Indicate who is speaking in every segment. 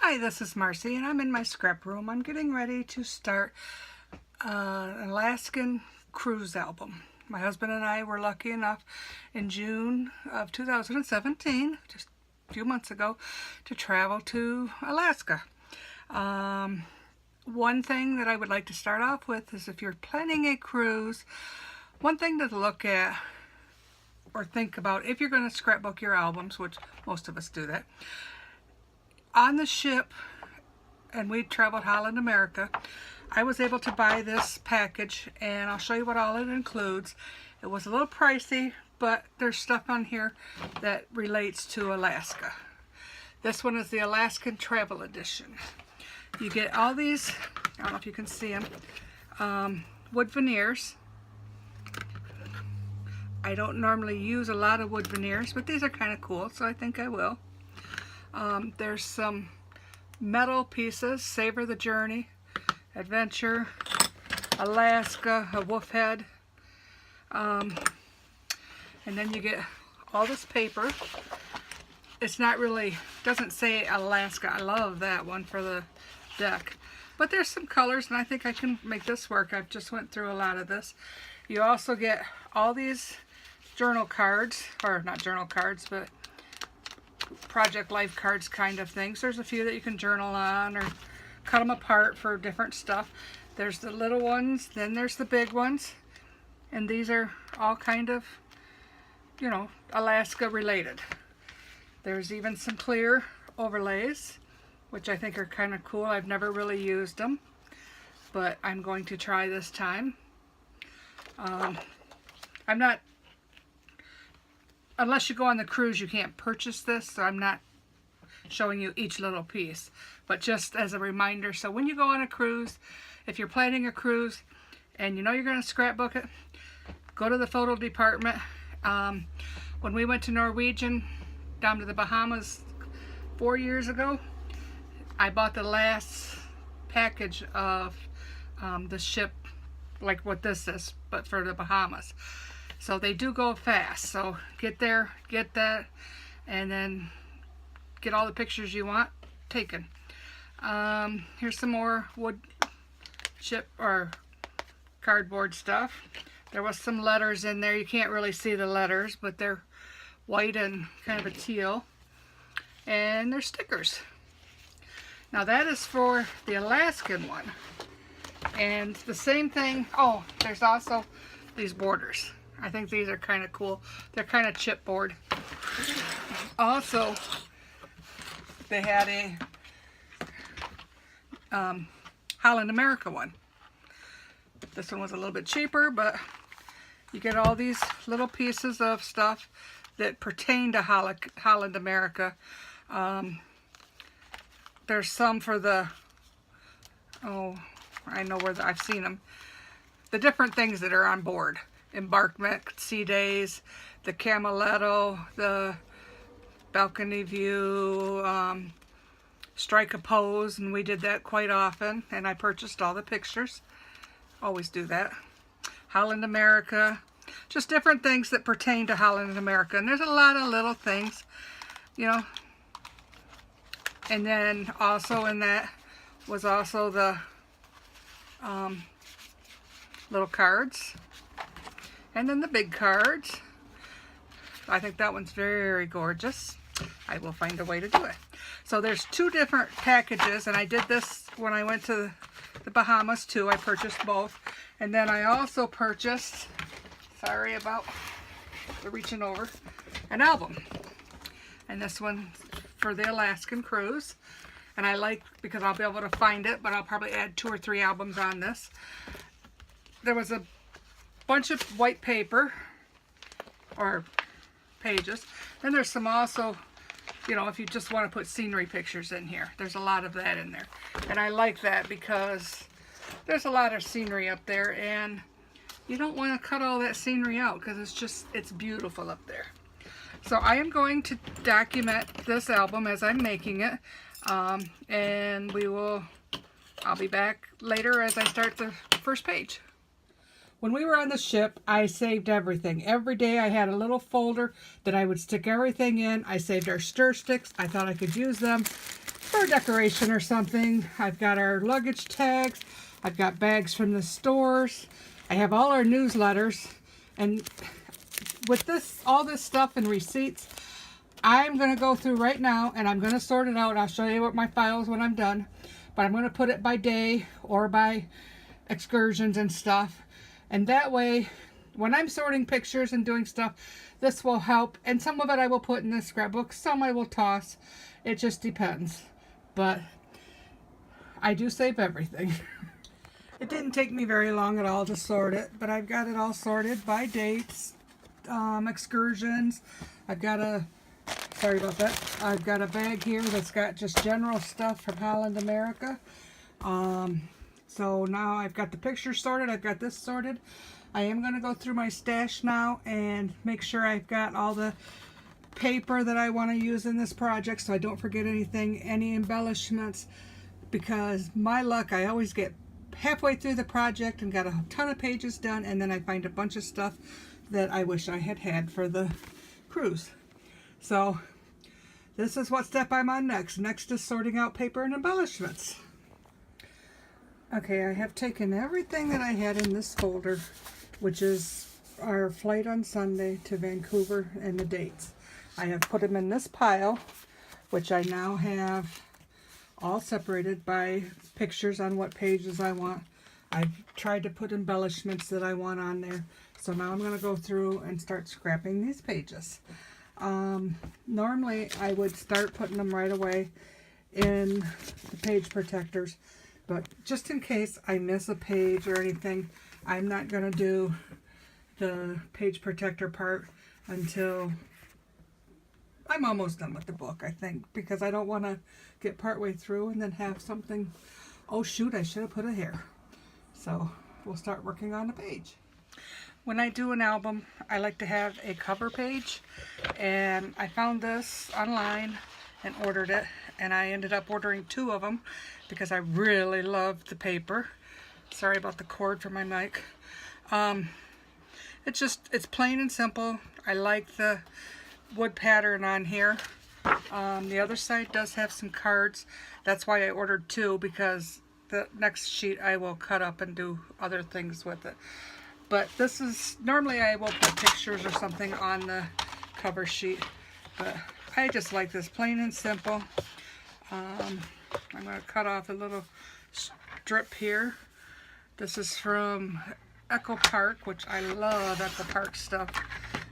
Speaker 1: Hi, this is Marcy, and I'm in my scrap room. I'm getting ready to start an Alaskan cruise album. My husband and I were lucky enough in June of 2017, just a few months ago, to travel to Alaska. One thing that I would like to start off with is if you're planning a cruise, one thing to look at or think about if you're going to scrapbook your albums, which most of us do that, on the ship, and we traveled Holland, America, I was able to buy this package, and I'll show you what all it includes. It was a little pricey, but there's stuff on here that relates to Alaska. This one is the Alaskan Travel Edition. You get all these, I don't know if you can see them, wood veneers. I don't normally use a lot of wood veneers, but these are kind of cool, so I think I will. There's some metal pieces, Savor the Journey, Adventure, Alaska, a wolf head. And then you get all this paper. It's not really, doesn't say Alaska. I love that one for the deck. But there's some colors, and I think I can make this work. I've just went through a lot of this. You also get all these journal cards, or not journal cards, but project life cards kind of things. There's a few that you can journal on or cut them apart for different stuff. There's the little ones, then there's the big ones, and these are all kind of, you know, Alaska related. There's even some clear overlays, which I think are kind of cool. I've never really used them, but I'm going to try this time. I'm not, unless you go on the cruise, you can't purchase this, so I'm not showing you each little piece, but just as a reminder. So when you go on a cruise, if you're planning a cruise and you know you're going to scrapbook it, go to the photo department. When we went to Norwegian down to the Bahamas 4 years ago, I bought the last package of the ship, like what this is, but for the Bahamas. So they do go fast, so get there, get that, and then get all the pictures you want taken. Here's some more wood chip or cardboard stuff. There was some letters in there. You can't really see the letters, but they're white and kind of a teal. And there's stickers. Now that is for the Alaskan one. And the same thing, oh, there's also these borders. I think these are kind of cool. They're kind of chipboard. Also, they had a Holland America one. This one was a little bit cheaper, but you get all these little pieces of stuff that pertain to Holland America. There's some for the, oh, I know where I've seen them. The different things that are on board. Embarkment, sea days, the Camaletto, the balcony view, strike a pose, and we did that quite often, and I purchased all the pictures. Always do that. Holland America, just different things that pertain to Holland America, and there's a lot of little things, you know. And then also in that was also the little cards. And then the big cards. I think that one's very gorgeous. I will find a way to do it. So there's two different packages, and I did this when I went to the Bahamas too. I purchased both. And then I also purchased, sorry about the reaching over, an album. And this one for the Alaskan cruise. And I like, because I'll be able to find it, but I'll probably add 2 or 3 albums on this. There was a bunch of white paper or pages. Then there's some also, you know, if you just want to put scenery pictures in here, there's a lot of that in there. And I like that because there's a lot of scenery up there, and you don't want to cut all that scenery out because it's beautiful up there. So I am going to document this album as I'm making it, and I'll be back later as I start the first page. When we were on the ship, I saved everything. Every day I had a little folder that I would stick everything in. I saved our stir sticks. I thought I could use them for decoration or something. I've got our luggage tags. I've got bags from the stores. I have all our newsletters. And with this, all this stuff and receipts, I'm going to go through right now and I'm going to sort it out. I'll show you what my files when I'm done. But I'm going to put it by day or by excursions and stuff. And that way, when I'm sorting pictures and doing stuff, this will help. And some of it I will put in the scrapbook. Some I will toss. It just depends. But I do save everything. It didn't take me very long at all to sort it. But I've got it all sorted by dates, excursions. I've got a, sorry about that. I've got a bag here that's got just general stuff from Holland, America. So now I've got the pictures sorted. I've got this sorted. I am going to go through my stash now and make sure I've got all the paper that I want to use in this project so I don't forget anything, any embellishments, because my luck, I always get halfway through the project and got a ton of pages done, and then I find a bunch of stuff that I wish I had had for the cruise. So this is what step I'm on next. Next is sorting out paper and embellishments. Okay, I have taken everything that I had in this folder, which is our flight on Sunday to Vancouver and the dates. I have put them in this pile, which I now have all separated by pictures on what pages I want. I've tried to put embellishments that I want on there. So now I'm going to go through and start scrapping these pages. Normally I would start putting them right away in the page protectors. But just in case I miss a page or anything, I'm not going to do the page protector part until I'm almost done with the book, I think, because I don't want to get partway through and then have something, oh shoot, I should have put a hair. So we'll start working on the page. When I do an album, I like to have a cover page, and I found this online and ordered it, and I ended up ordering 2 of them because I really love the paper. Sorry about the cord for my mic. It's plain and simple. I like the wood pattern on here. The other side does have some cards. That's why I ordered 2, because the next sheet I will cut up and do other things with it. But this is, normally I will put pictures or something on the cover sheet, but I just like this plain and simple. I'm going to cut off a little strip here. This is from Echo Park, which I love Echo Park stuff.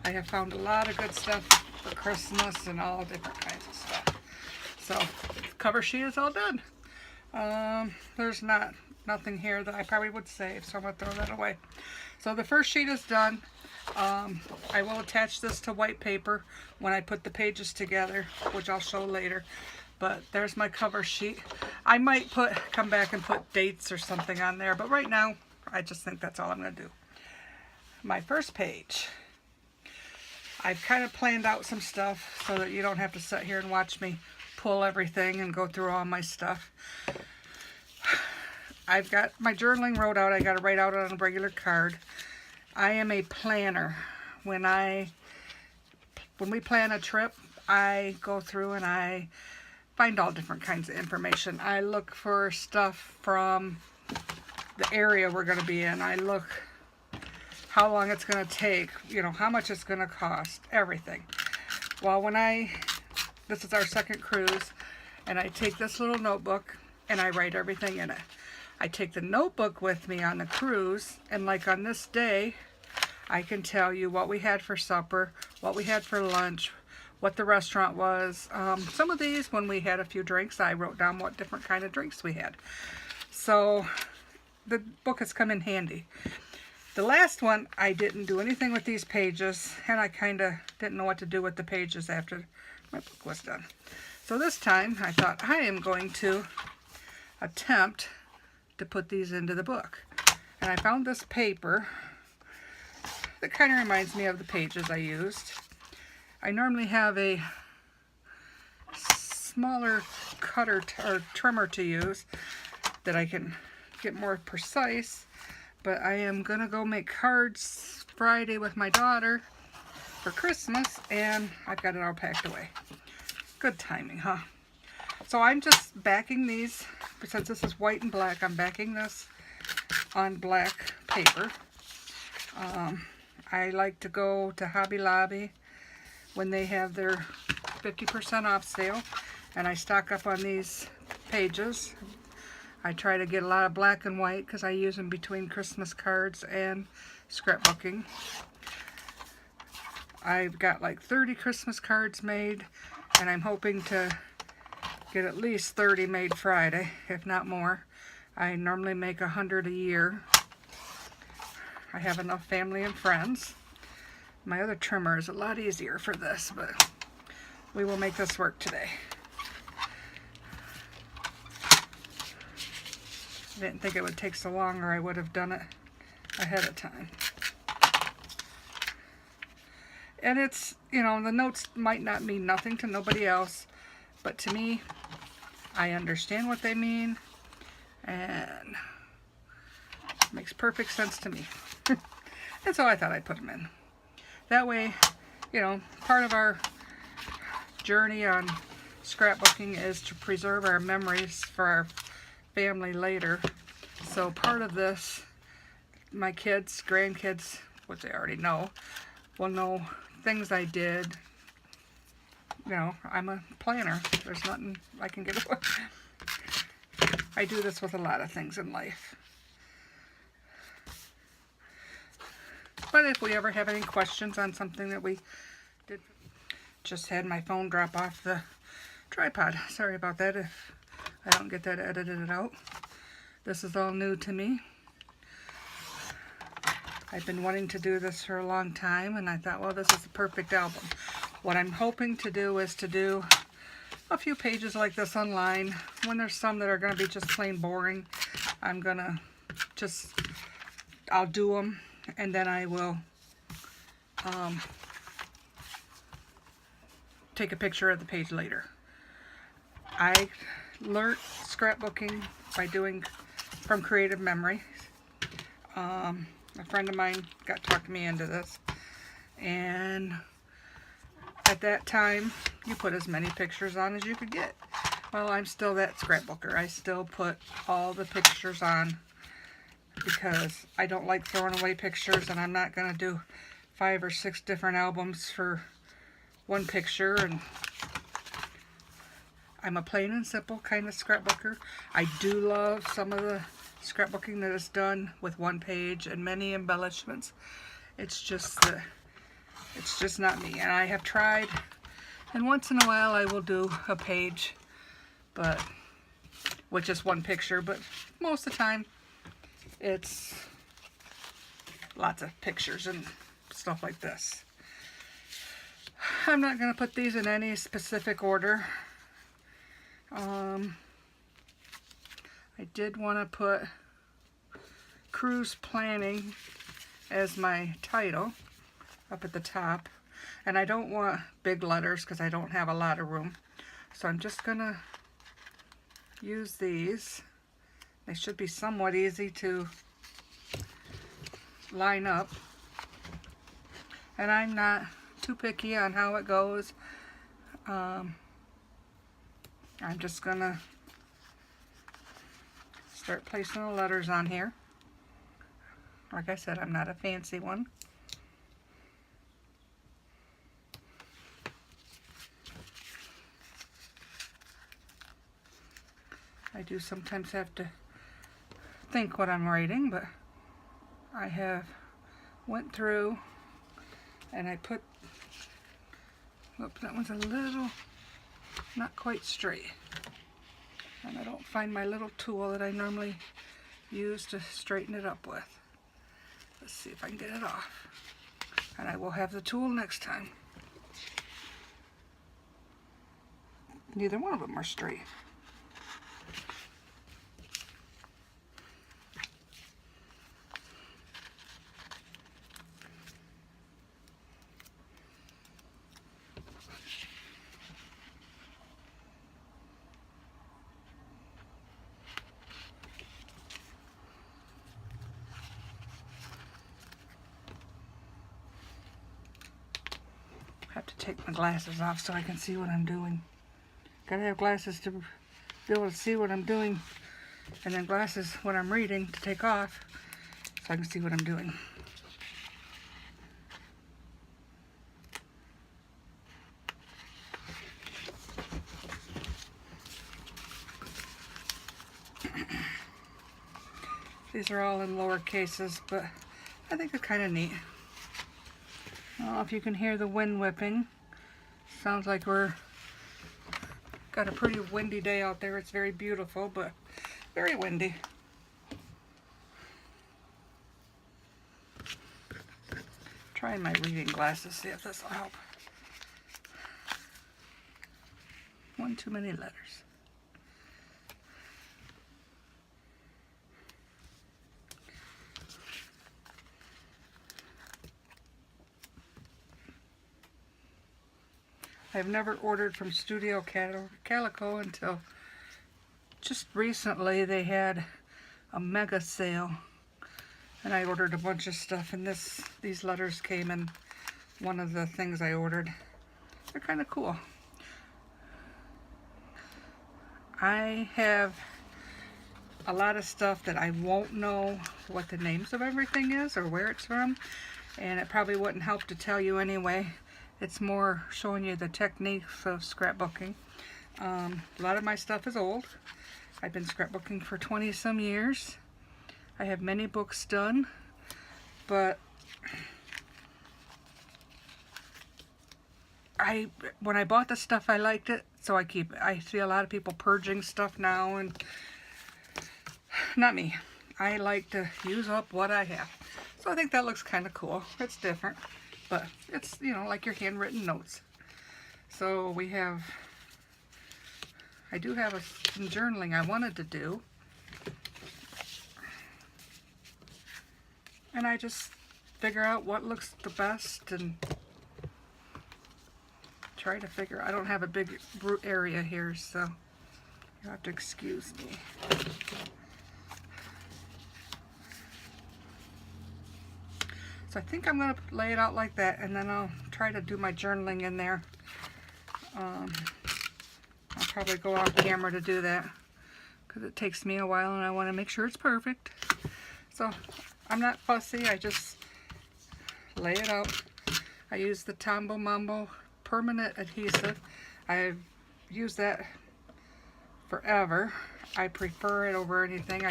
Speaker 1: I have found a lot of good stuff for Christmas and all different kinds of stuff. So the cover sheet is all done. There's nothing here that I probably would save, so I'm going to throw that away. So the first sheet is done. I will attach this to white paper when I put the pages together, which I'll show later. But there's my cover sheet. I might come back and put dates or something on there, but right now I just think that's all I'm going to do. My first page. I've kind of planned out some stuff so that you don't have to sit here and watch me pull everything and go through all my stuff. I've got my journaling wrote out. I got to write out on a regular card. I am a planner. When we plan a trip, I go through and I find all different kinds of information. I look for stuff from the area we're going to be in. I look how long it's going to take, you know, how much it's going to cost, everything. Well, this is our second cruise, and I take this little notebook and I write everything in it. I take the notebook with me on the cruise, and like on this day, I can tell you what we had for supper, what we had for lunch, what the restaurant was. Some of these, when we had a few drinks, I wrote down what different kind of drinks we had. So the book has come in handy. The last one, I didn't do anything with these pages, and I kind of didn't know what to do with the pages after my book was done. So this time, I thought I am going to attempt to put these into the book. And I found this paper that kind of reminds me of the pages I used. I normally have a smaller cutter or trimmer to use that I can get more precise, But I am gonna go make cards Friday with my daughter for Christmas, and I've got it all packed away. Good timing, huh? So I'm just backing these, since this is white and black, I'm backing this on black paper. I like to go to Hobby Lobby when they have their 50% off sale, and I stock up on these pages. I try to get a lot of black and white because I use them between Christmas cards and scrapbooking. I've got like 30 Christmas cards made, and I'm hoping to get at least 30 made Friday, if not more. I normally make 100 a year. I have enough family and friends. My other trimmer is a lot easier for this, but we will make this work today. I didn't think it would take so long, or I would have done it ahead of time. And it's, you know, the notes might not mean nothing to nobody else, but to me, I understand what they mean, and it makes perfect sense to me. And so I thought I'd put them in. That way, you know, part of our journey on scrapbooking is to preserve our memories for our family later. So part of this, my kids, grandkids, which they already know, will know things I did. You know, I'm a planner. There's nothing I can get away. I do this with a lot of things in life. But if we ever have any questions on something that we did, just had my phone drop off the tripod. Sorry about that if I don't get that edited out. This is all new to me. I've been wanting to do this for a long time, and I thought, well, this is the perfect album. What I'm hoping to do is to do a few pages like this online. When there's some that are going to be just plain boring, I'm going to I'll do them, and then I will take a picture of the page later. I learned scrapbooking by doing from creative memory. A friend of mine talked me into this, and at that time you put as many pictures on as you could get. Well, I'm still that scrapbooker. I still put all the pictures on because I don't like throwing away pictures, and I'm not going to do 5 or 6 different albums for one picture. And I'm a plain and simple kind of scrapbooker. I do love some of the scrapbooking that is done with one page and many embellishments. It's just not me. And I have tried, and once in a while I will do a page, but with just one picture. But most of the time, it's lots of pictures and stuff like this. I'm not going to put these in any specific order. I did want to put cruise planning as my title up at the top, and I don't want big letters because I don't have a lot of room, so I'm just gonna use these. They should be somewhat easy to line up, and I'm not too picky on how it goes. I'm just gonna start placing the letters on here. Like I said, I'm not a fancy one. I do sometimes have to think what I'm writing, but I have went through and I put, oops, that one's a little not quite straight. And I don't find my little tool that I normally use to straighten it up with. Let's see if I can get it off. And I will have the tool next time. Neither one of them are straight. take my glasses off so I can see what I'm doing. Gotta have glasses to be able to see what I'm doing, and then glasses when I'm reading to take off so I can see what I'm doing. These are all in lower cases, but I think it's kind of neat. I don't know if you can hear the wind whipping. Sounds like we're got a pretty windy day out there. It's very beautiful, but very windy. Trying my reading glasses, see if this will help. One too many letters. I've never ordered from Studio Calico until just recently. They had a mega sale and I ordered a bunch of stuff, and these letters came in one of the things I ordered. They're kind of cool. I have a lot of stuff that I won't know what the names of everything is or where it's from, and it probably wouldn't help to tell you anyway. It's more showing you the techniques of scrapbooking. A lot of my stuff is old. I've been scrapbooking for 20 some years. I have many books done, but when I bought the stuff, I liked it, so I keep it. I see a lot of people purging stuff now, and not me. I like to use up what I have. So I think that looks kind of cool. It's different. But it's, you know, like your handwritten notes. So I do have some journaling I wanted to do. And I just figure out what looks the best and try to figure. I don't have a big area here, so you'll have to excuse me. So I think I'm going to lay it out like that, and then I'll try to do my journaling in there. I'll probably go off camera to do that because it takes me a while and I want to make sure it's perfect. So I'm not fussy, I just lay it out. I use the Tombow Mambo permanent adhesive. I've used that forever. I prefer it over anything.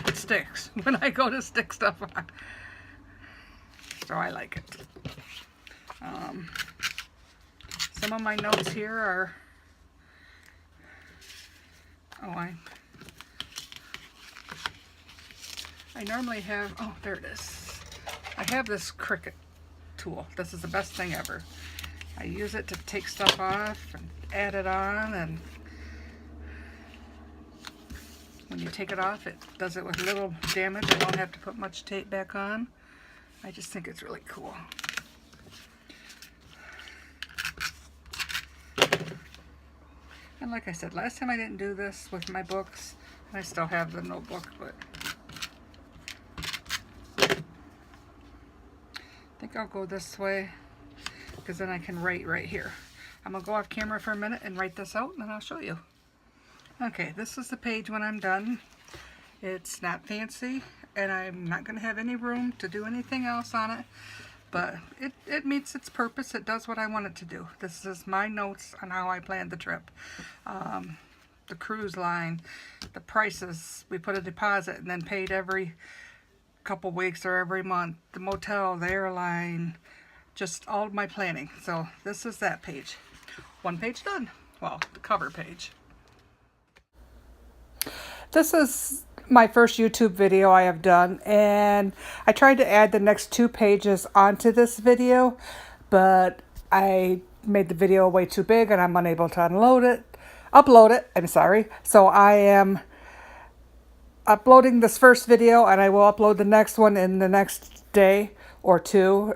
Speaker 1: It sticks when I go to stick stuff on. So I like it. Some of my notes here are, I normally have, there it is. I have this Cricut tool. This is the best thing ever. I use it to take stuff off and add it on, and when you take it off, it does it with little damage. I don't have to put much tape back on. I just think it's really cool. And like I said, last time I didn't do this with my books, and I still have the notebook, but I think I'll go this way because then I can write right here. I'm going to go off camera for a minute and write this out, and then I'll show you. Okay, this is the page when I'm done. It's not fancy, and I'm not going to have any room to do anything else on it, but it meets its purpose. It does what I want it to do. This is my notes on how I planned the trip. The cruise line, the prices, we put a deposit and then paid every couple weeks or every month, the motel, the airline, just all of my planning. So this is that page. One page done. Well, the cover page. This is my first YouTube video I have done, and I tried to add the next 2 pages onto this video, but I made the video way too big and I'm unable to upload it, I'm sorry. So I am uploading this first video, and I will upload the next one in the next day or 2.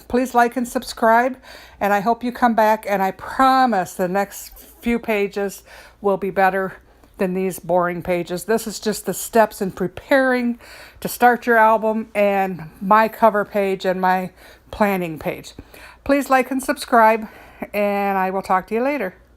Speaker 1: Please like and subscribe, and I hope you come back, and I promise the next few pages will be better than these boring pages. This is just the steps in preparing to start your album, and my cover page and my planning page. Please like and subscribe, and I will talk to you later.